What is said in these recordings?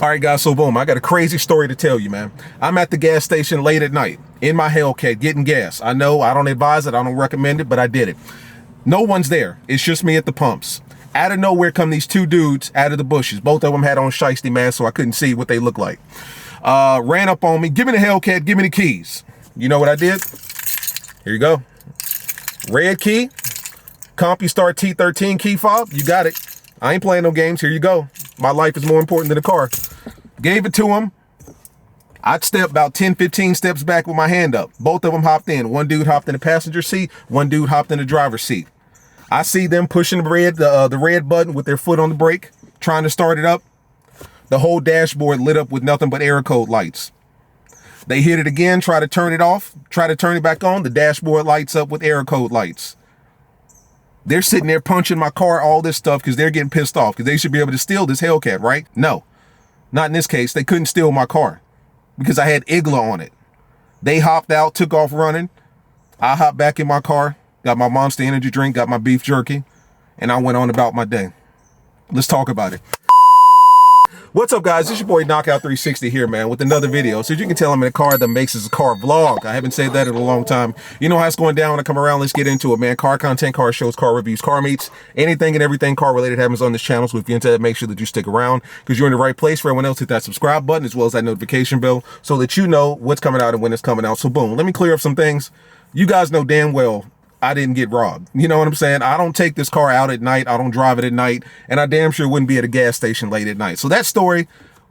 All right, guys, so boom, I got a crazy story to tell you, man. I'm at the gas station late at night in my Hellcat getting gas. I know I don't advise it, I don't recommend it, but I did it. No one's there. It's just me at the pumps. Out of nowhere come these two dudes out of the bushes. Both of them had on shiesty masks, so I couldn't see what they looked like. Ran up on me, give me the Hellcat, give me the keys. You know what I did? Here you go. Red key, Compustar T13 key fob, you got it. I ain't playing no games, here you go. My life is more important than the car. Gave it to him. I'd step about 10, 15 steps back with my hand up. Both of them hopped in. One dude hopped in the passenger seat. One dude hopped in the driver's seat. I see them pushing the red button with their foot on the brake, trying to start it up. The whole dashboard lit up with nothing but error code lights. They hit it again, try to turn it off, try to turn it back on. The dashboard lights up with error code lights. They're sitting there punching my car, all this stuff, because they're getting pissed off, because they should be able to steal this Hellcat, right? No, not in this case. They couldn't steal my car because I had IGLA on it. They hopped out, took off running. I hopped back in my car, got my Monster energy drink, got my beef jerky, and I went on about my day. Let's talk about it. What's up, guys? It's your boy Knockout 360 here, man, with another video. So as you can tell, I'm in a car that makes this a car vlog. I haven't said that in a long time. You know how it's going down when I come around. Let's get into it, man. Car content, car shows, car reviews, car meets, anything and everything car related happens on this channel. So if you're into that, make sure that you stick around, because you're in the right place. For everyone else, hit that subscribe button as well as that notification bell so that you know what's coming out and when it's coming out. So boom, let me clear up some things. You guys know damn well I didn't get robbed. You know what I'm saying? I don't take this car out at night. I don't drive it at night. And I damn sure wouldn't be at a gas station late at night. So that story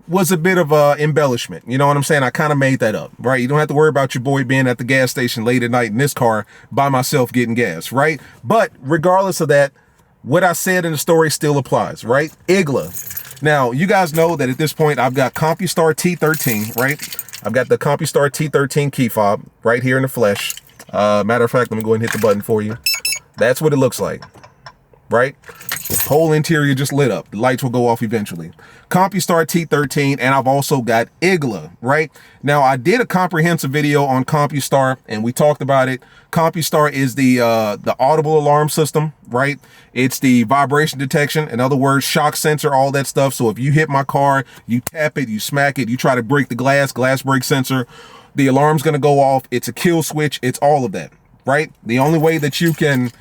was a bit of a embellishment. You know what I'm saying? I kind of made that up, right? You don't have to worry about your boy being at the gas station late at night in this car by myself getting gas, right? But regardless of that, what I said in the story still applies, right? IGLA. Now, you guys know that at this point, I've got Compustar T13, right? I've got the Compustar T13 key fob right here in the flesh. Matter of fact, let me go ahead and hit the button for you. That's what it looks like, right? Whole interior just lit up. The lights will go off eventually. Compustar T13, and I've also got IGLA, right? Now, I did a comprehensive video on Compustar, and we talked about it. Compustar is the audible alarm system, right? It's the vibration detection, in other words, shock sensor, all that stuff. So if you hit my car, you tap it, you smack it, you try to break the glass break sensor, the alarm's gonna go off. It's a kill switch. It's all of that, right? The only way that you can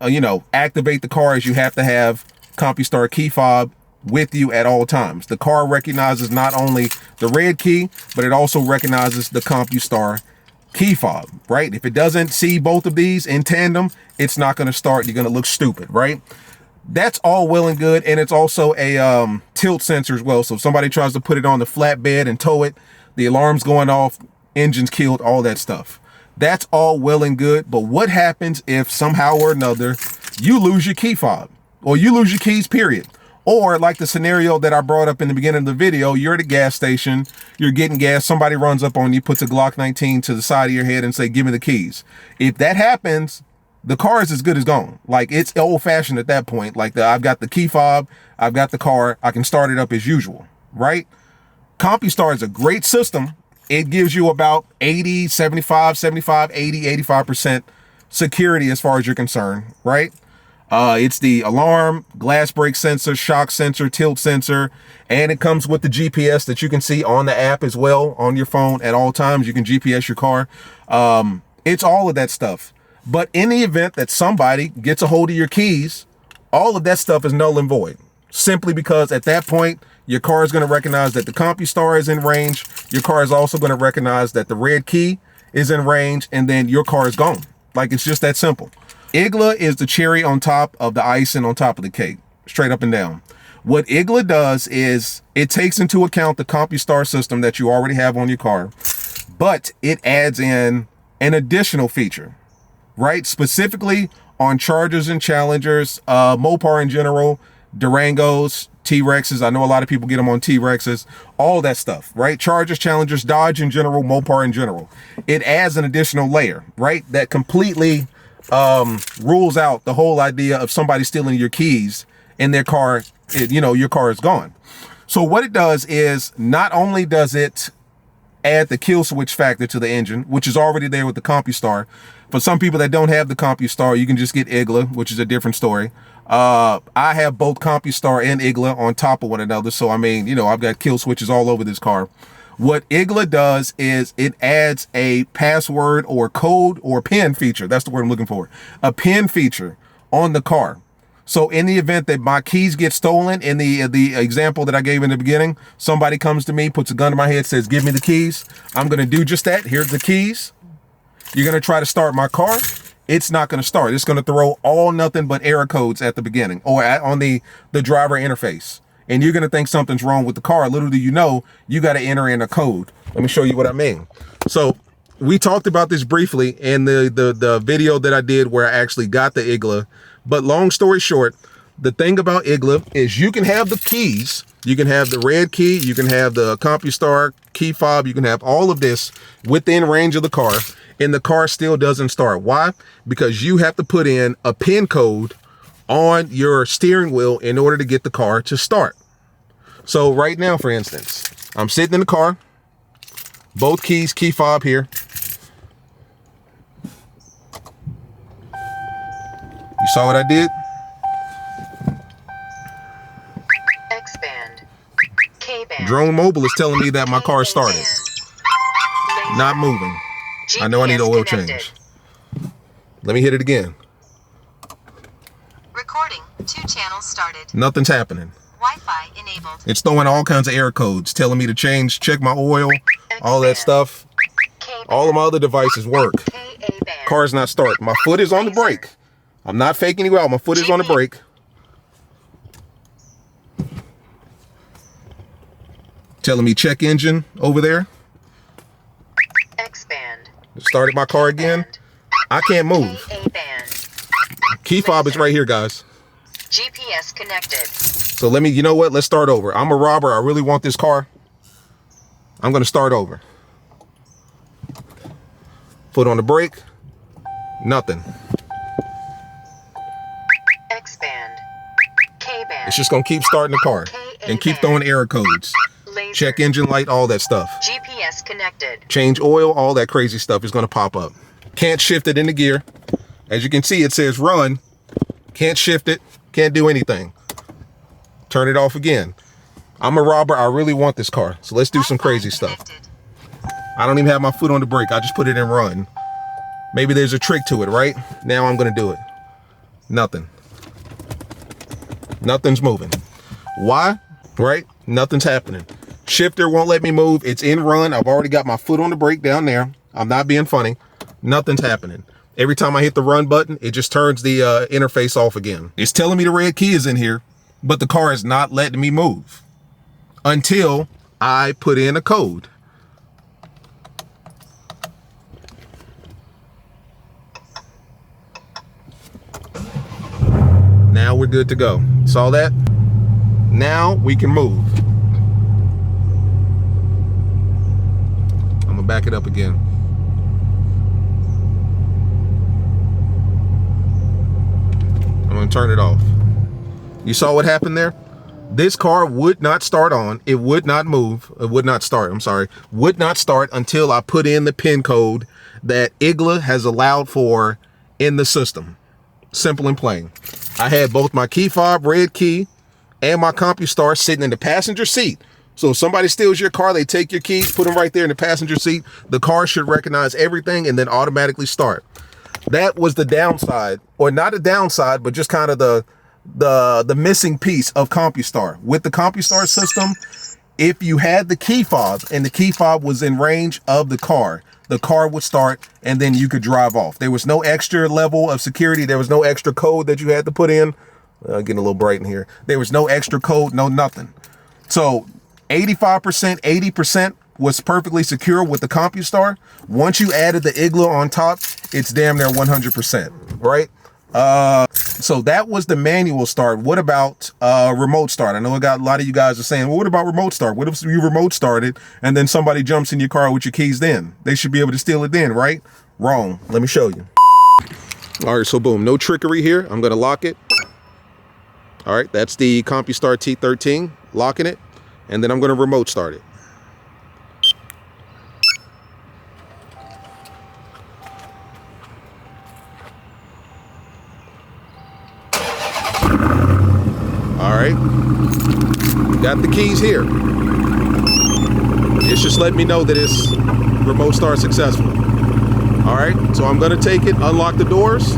you know, activate the car is you have to have Compustar key fob with you at all times. The car recognizes not only the red key, but it also recognizes the Compustar key fob, right? If it doesn't see both of these in tandem, it's not going to start. You're going to look stupid, right? That's all well and good. And it's also a tilt sensor as well. So if somebody tries to put it on the flatbed and tow it, the alarm's going off, engine's killed, all that stuff. That's all well and good, but what happens if somehow or another you lose your key fob, or you lose your keys, period? Or like the scenario that I brought up in the beginning of the video, you're at a gas station, you're getting gas, somebody runs up on you, puts a Glock 19 to the side of your head and say, give me the keys. If that happens, the car is as good as gone. Like, it's old fashioned at that point. Like, I've got the key fob, I've got the car, I can start it up as usual, right? Compustar is a great system. It gives you about 80, 75, 75, 80, 85% security as far as you're concerned, right? It's the alarm, glass break sensor, shock sensor, tilt sensor, and it comes with the GPS that you can see on the app as well on your phone at all times. You can GPS your car. It's all of that stuff. But in the event that somebody gets a hold of your keys, all of that stuff is null and void. Simply because at that point, your car is going to recognize that the Compustar is in range. Your car is also going to recognize that the red key is in range, and then your car is gone. Like, it's just that simple. IGLA is the cherry on top of the icing on top of the cake, straight up and down. What IGLA does is it takes into account the Compustar system that you already have on your car, but it adds in an additional feature, right? Specifically on Chargers and Challengers, Mopar in general, Durangos, T-Rexes. I know a lot of people get them on T-Rexes, all that stuff, right? Chargers, Challengers, Dodge in general, Mopar in general. It adds an additional layer, right? That completely rules out the whole idea of somebody stealing your keys in their car. You know, your car is gone. So what it does is not only does it add the kill switch factor to the engine, which is already there with the Compustar. For some people that don't have the Compustar, you can just get IGLA, which is a different story. I have both Compustar and IGLA on top of one another. So, I mean, you know, I've got kill switches all over this car. What IGLA does is it adds a password or code or PIN feature. That's the word I'm looking for. A PIN feature on the car. So in the event that my keys get stolen, in the example that I gave in the beginning, somebody comes to me, puts a gun to my head, says, give me the keys. I'm going to do just that. Here's the keys. You're going to try to start my car. It's not going to start. It's going to throw all nothing but error codes at the beginning or on the driver interface. And you're going to think something's wrong with the car. Little do you know, you got to enter in a code. Let me show you what I mean. So we talked about this briefly in the video that I did where I actually got the IGLA. But long story short, the thing about IGLA is you can have the keys. You can have the red key. You can have the Compustar key fob. You can have all of this within range of the car. And the car still doesn't start. Why? Because you have to put in a PIN code on your steering wheel in order to get the car to start. So right now, for instance, I'm sitting in the car, both keys, key fob here. You saw what I did? X-band. K-band. Drone Mobile is telling me that my car started. Not moving. I know I need an oil change. Let me hit it again. Recording. 2 channels started. Nothing's happening. Wi-Fi enabled. It's throwing all kinds of error codes, telling me to change, check my oil, all that stuff. All of my other devices work. Car's not starting. My foot is on the brake. I'm not faking you out. My foot is on the brake. Telling me check engine over there. X-band. Started my car again. I can't move. Key fob is right here, guys. GPS connected. So let me, you know what? Let's start over. I'm a robber. I really want this car. I'm going to start over. Foot on the brake. Nothing. X-band. K-band. It's just going to keep starting the car and keep throwing error codes. Laser. Check engine light, all that stuff. GPS connected. Change oil, all that crazy stuff is going to pop up. Can't shift it into gear. As you can see, it says run. Can't shift it. Can't do anything. Turn it off again. I'm a robber. I really want this car. So let's do some crazy stuff. I don't even have my foot on the brake. I just put it in run. Maybe there's a trick to it, right? Now I'm going to do it. Nothing. Nothing's moving. Why? Right? Nothing's happening. Shifter won't let me move. It's in run. I've already got my foot on the brake down there. I'm not being funny. Nothing's happening. Every time I hit the run button, it just turns the interface off again. It's telling me the red key is in here, but the car is not letting me move until I put in a code. Now we're good to go. Saw that? Now we can move. I'm gonna back it up again. I'm gonna turn it off. You saw what happened there? This car would not start on. It would not move. It would not start. I'm sorry. Would not start until I put in the PIN code that IGLA has allowed for in the system. Simple and plain. I had both my key fob, red key, and my Compustar sitting in the passenger seat. So if somebody steals your car, they take your keys, put them right there in the passenger seat. The car should recognize everything and then automatically start. That was the downside, or not a downside, but just kind of the missing piece of Compustar. With the Compustar system, if you had the key fob and the key fob was in range of the car would start and then you could drive off. There was no extra level of security. There was no extra code that you had to put in. Getting a little bright in here. There was no extra code, no nothing. So 85%, 80% was perfectly secure with the Compustar. Once you added the IGLA on top, it's damn near 100%, right? So that was the manual start. What about remote start? I know I got a lot of you guys are saying, well, what about remote start? What if you remote started and then somebody jumps in your car with your keys then? They should be able to steal it then, right? Wrong. Let me show you. All right, so boom, no trickery here. I'm going to lock it. All right, that's the Compustar T13, locking it, and then I'm going to remote start it. keys here. It's just letting me know that it's remote start successful. All right, so I'm gonna take it, unlock the doors.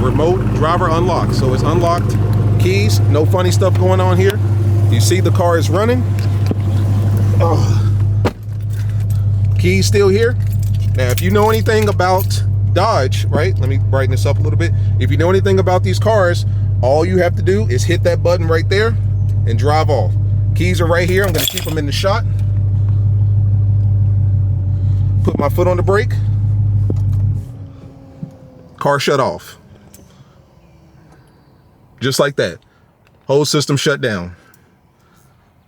Remote driver unlocked. So it's unlocked, keys, no funny stuff going on here. You see the car is running. Oh. Keys still here. Now, if you know anything about Dodge, right? Let me brighten this up a little bit. If you know anything about these cars, all you have to do is hit that button right there and drive off. Keys are right here. I'm gonna keep them in the shot. Put my foot on the brake. Car shut off. Just like that. Whole system shut down.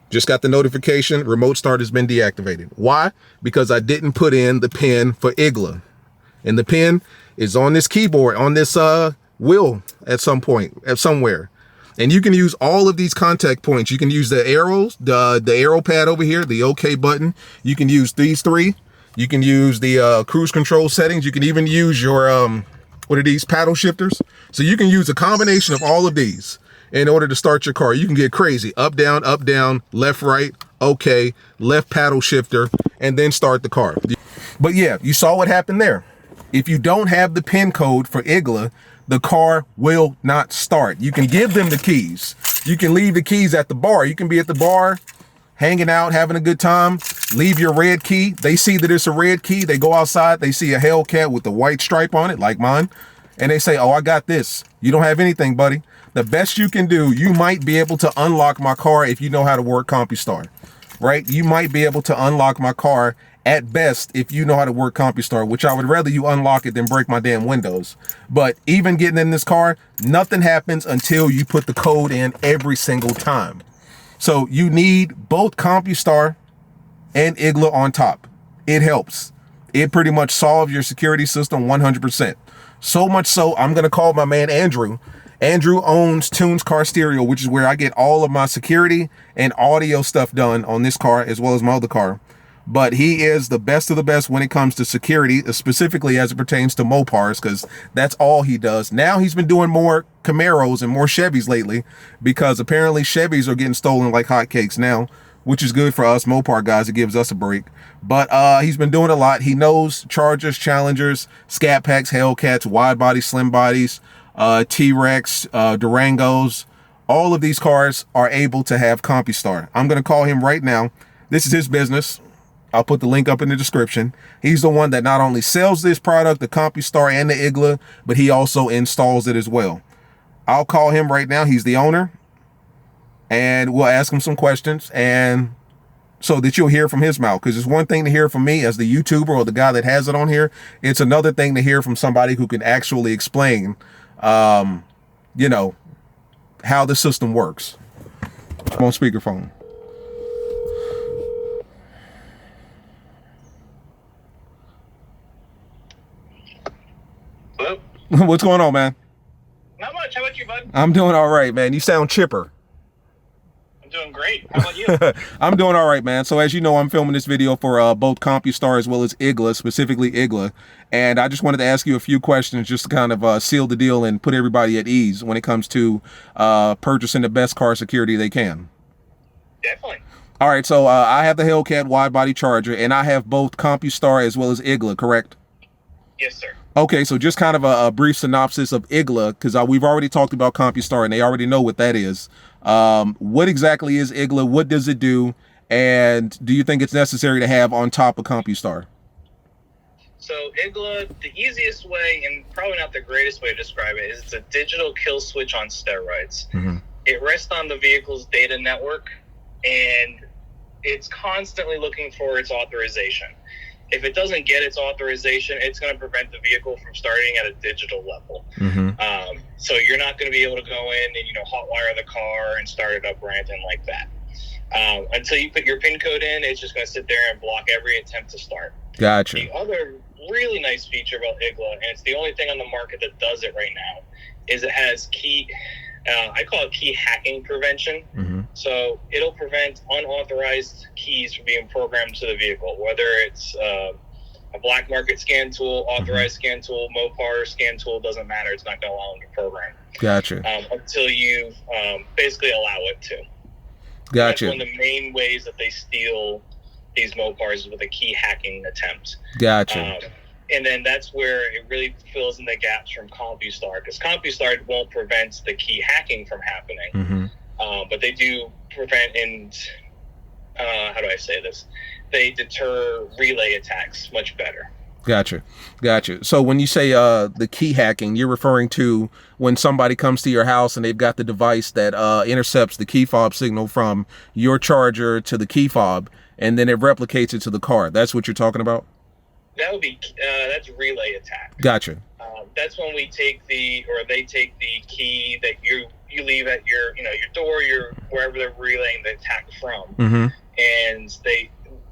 Just got the notification, remote start has been deactivated. Why? Because I didn't put in the pin for IGLA. And the pin is on this keyboard, on this wheel at some point, at somewhere. And you can use all of these contact points. You can use the arrows, the arrow pad over here, the OK button. You can use these three. You can use the cruise control settings. You can even use your, what are these, paddle shifters? So you can use a combination of all of these in order to start your car. You can get crazy. Up, down, left, right, OK, left paddle shifter, and then start the car. But yeah, you saw what happened there. If you don't have the PIN code for IGLA, the car will not start. You can give them the keys. You can leave the keys at the bar. You can be at the bar, hanging out, having a good time. Leave your red key. They see that it's a red key. They go outside. They see a Hellcat with the white stripe on it, like mine. And they say, oh, I got this. You don't have anything, buddy. The best you can do, you might be able to unlock my car if you know how to work Compustar, right? You might be able to unlock my car at best if you know how to work Compustar, which I would rather you unlock it than break my damn windows. But even getting in this car, nothing happens until you put the code in every single time. So you need both Compustar and IGLA on top. It helps. It pretty much solves your security system 100%. So much so, I'm going to call my man Andrew. Andrew owns Tunes Car Stereo, which is where I get all of my security and audio stuff done on this car as well as my other car. But he is the best of the best when it comes to security, specifically as it pertains to MOPARS, because that's all he does. Now he's been doing more Camaros and more Chevys lately, because apparently Chevys are getting stolen like hotcakes now, which is good for us Mopar guys. It gives us a break. But he's been doing a lot. He knows Chargers, Challengers, Scatpacks, Hellcats, wide body, slim bodies, T-Rex, Durangos. All of these cars are able to have Compustar. I'm going to call him right now. This is his business. I'll put the link up in the description. He's the one that not only sells this product, the Compustar and the IGLA, but he also installs it as well. I'll call him right now. He's the owner. And we'll ask him some questions, and so that you'll hear from his mouth. Because it's one thing to hear from me as the YouTuber or the guy that has it on here. It's another thing to hear from somebody who can actually explain, you know, how the system works. I'm on speakerphone. Hello? What's going on, man? Not much. How about you, bud? I'm doing all right, man. You sound chipper. I'm doing great. How about you? I'm doing all right, man. So as you know, I'm filming this video for both Compustar as well as IGLA, specifically IGLA. And I just wanted to ask you a few questions just to kind of seal the deal and put everybody at ease when it comes to purchasing the best car security they can. Definitely. All right, so I have the Hellcat wide body Charger, and I have both Compustar as well as IGLA, correct? Yes, sir. Okay, so just kind of a brief synopsis of IGLA, because we've already talked about Compustar, and they already know what that is. What exactly is IGLA? What does it do? And do you think it's necessary to have on top of Compustar? So IGLA, the easiest way, and probably not the greatest way to describe it, is it's a digital kill switch on steroids. Mm-hmm. It rests on the vehicle's data network, and it's constantly looking for its authorization. If it doesn't get its authorization, it's going to prevent the vehicle from starting at a digital level. Mm-hmm. So you're not going to be able to go in and, hotwire the car and start it up or anything like that. Until you put your PIN code in, it's just going to sit there and block every attempt to start. Gotcha. The other really nice feature about IGLA, and it's the only thing on the market that does it right now, is it has I call it key hacking prevention. Mm-hmm. So it'll prevent unauthorized keys from being programmed to the vehicle, whether it's a black market scan tool, authorized scan tool, MOPARS scan tool, doesn't matter. It's not going to allow them to program. Gotcha. Until you basically allow it to. Gotcha. That's one of the main ways that they steal these MOPARS is with a key hacking attempt. Gotcha. And then that's where it really fills in the gaps from Compustar, because Compustar won't prevent the key hacking from happening, but they do prevent and how do I say this? They deter relay attacks much better. Gotcha. So when you say the key hacking, you're referring to when somebody comes to your house and they've got the device that intercepts the key fob signal from your charger to the key fob, and then it replicates it to the car. That's what you're talking about? That would be that's relay attack. Gotcha. That's when they take the key that you leave at your door, wherever they're relaying the attack from, and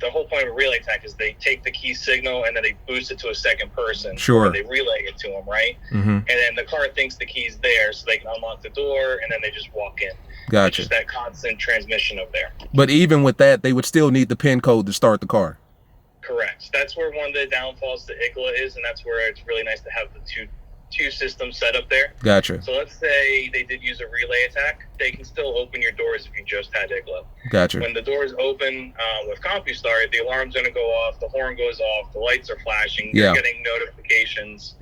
the whole point of a relay attack is they take the key signal and then they boost it to a second person. Sure. Or they relay it to them, right? And then the car thinks the key's there, so they can unlock the door, and then they just walk in. Gotcha. It's just that constant transmission of there. But even with that, they would still need the PIN code to start the car. Correct. That's where one of the downfalls to IGLA is, and that's where it's really nice to have the two systems set up there. Gotcha. So let's say they did use a relay attack. They can still open your doors if you just had IGLA. Gotcha. When the doors open with Compustar, the alarm's going to go off, the horn goes off, the lights are flashing, you're getting notifications,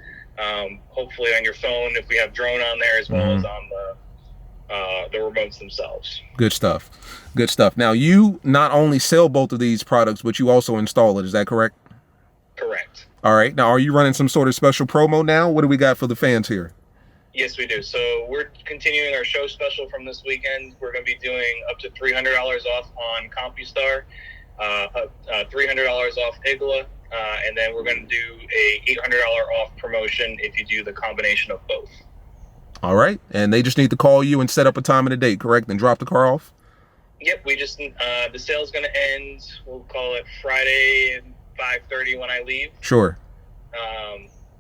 hopefully on your phone if we have drone on there, as well as on the remotes themselves. Good stuff. Now, you not only sell both of these products, but you also install it. Is that correct? Correct. All right. Now, are you running some sort of special promo now? What do we got for the fans here? Yes, we do. So we're continuing our show special from this weekend. We're going to be doing up to $300 off on Compustar, $300 off IGLA, and then we're going to do a $800 off promotion if you do the combination of both. All right. And they just need to call you and set up a time and a date, correct? Then drop the car off? Yep. We just, the sale's going to end, we'll call it Friday 5:30 when I leave. Sure.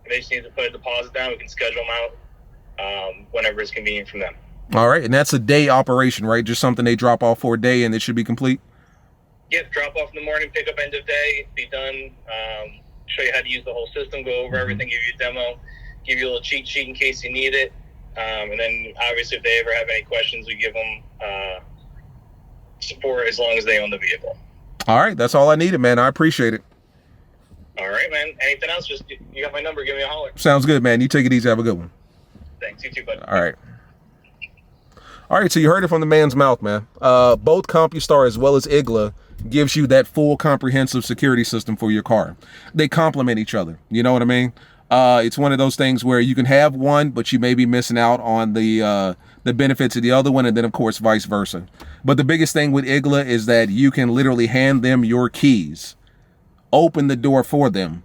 They just need to put a deposit down. We can schedule them out whenever it's convenient from them. All right. And that's a day operation, right? Just something they drop off for a day and it should be complete? Yep. Drop off in the morning, pick up end of day, be done. Show you how to use the whole system, go over everything, give you a demo, give you a little cheat sheet in case you need it. And then obviously if they ever have any questions, we give them support as long as they own the vehicle. All right. That's all I needed, man. I appreciate it. All right, man. Anything else? Just you got my number. Give me a holler. Sounds good, man. You take it easy. Have a good one. Thanks. You too, bud. All right. All right. So you heard it from the man's mouth, man. Both Compustar as well as IGLA gives you that full comprehensive security system for your car. They complement each other. You know what I mean? It's one of those things where you can have one, but you may be missing out on the benefits of the other one, and then of course vice versa. But the biggest thing with IGLA is that you can literally hand them your keys, open the door for them.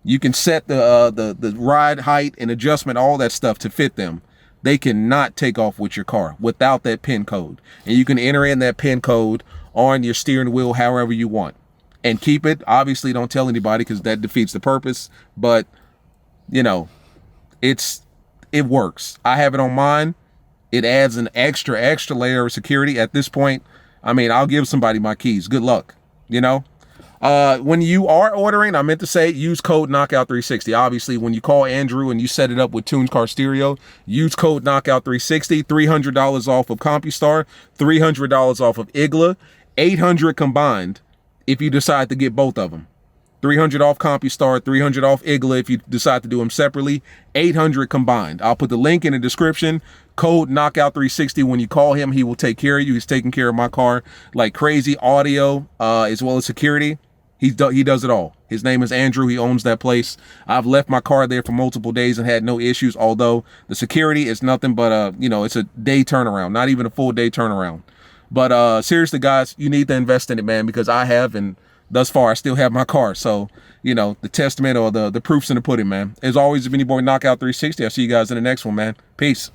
You can set the ride height and adjustment, all that stuff to fit them. They cannot take off with your car without that PIN code, and you can enter in that PIN code on your steering wheel however you want and keep it. Obviously, don't tell anybody because that defeats the purpose, but you know, it works. I have it on mine. It adds an extra layer of security. At this point, I mean, I'll give somebody my keys. Good luck. You know, when you are ordering, I meant to say use code Knockout360. Obviously, when you call Andrew and you set it up with Tunes Car Stereo, use code Knockout360. $300 off of Compustar, $300 off of IGLA, $800 combined if you decide to get both of them. $300 off Compustar, $300 off IGLA if you decide to do them separately, $800 combined. I'll put the link in the description. Code Knockout360. When you call him, he will take care of you. He's taking care of my car like crazy. Audio, as well as security. He does it all. His name is Andrew. He owns that place. I've left my car there for multiple days and had no issues, although the security is nothing but it's a day turnaround, not even a full day turnaround. But seriously, guys, you need to invest in it, man, because I have, and thus far, I still have my car. So, you know, the testament or the proof's in the pudding, man. As always, it's been your boy Knockout360. I'll see you guys in the next one, man. Peace.